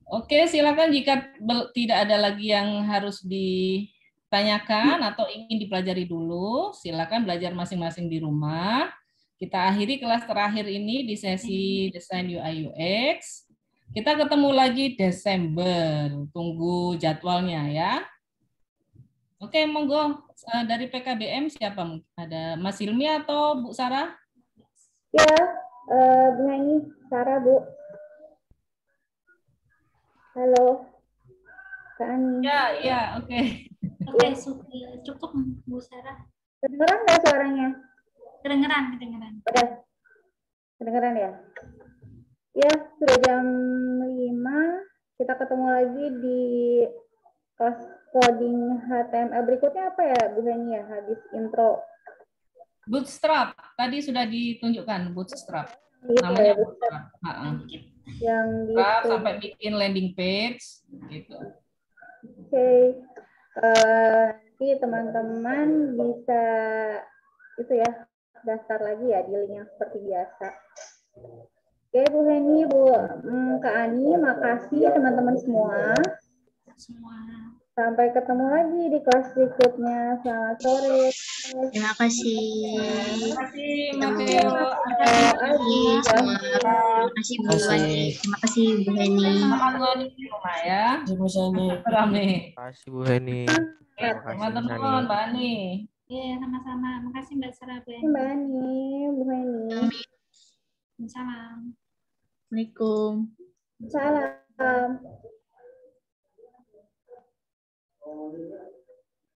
Oke, silakan jika tidak ada lagi yang harus ditanyakan atau ingin dipelajari dulu, silakan belajar masing-masing di rumah. Kita akhiri kelas terakhir ini di sesi desain UI UX. Kita ketemu lagi Desember. Tunggu jadwalnya ya. Oke, monggo dari PKBM siapa? Ada Mas Hilmi atau Bu Sarah? Ya, Bu Nani, Sarah, Bu. Halo, Kak Ani. Ya, oke. Oke, cukup Bu Sarah. Kedengeran nggak suaranya? Kedengeran. Udah, kedengeran ya? Ya, sudah jam 5. Kita ketemu lagi di kelas coding HTML. Berikutnya apa ya, Bu Heni ya? Habis intro. Bootstrap. Tadi sudah ditunjukkan Bootstrap. Gitu Namanya ya, Bootstrap. Yang gitu. Sampai bikin landing page gitu. Oke. Nanti teman-teman bisa itu ya, daftar lagi ya di link yang seperti biasa. Oke, Bu Heni, Bu Kak Ani, makasih teman-teman semua. Sampai ketemu lagi di kelas berikutnya. Selamat sore. Terima kasih. Terima kasih, Matteo. Terima kasih Bu Wani. Terima kasih Bu Heni. Di rumah ya. Rame. Terima kasih Bu Heni. Teman-teman, Mbak Ani. Iya, sama-sama. Makasih Mbak Sarah, Bu Mbak Ani, Bu Heni. Salam. Assalamualaikum. Salam.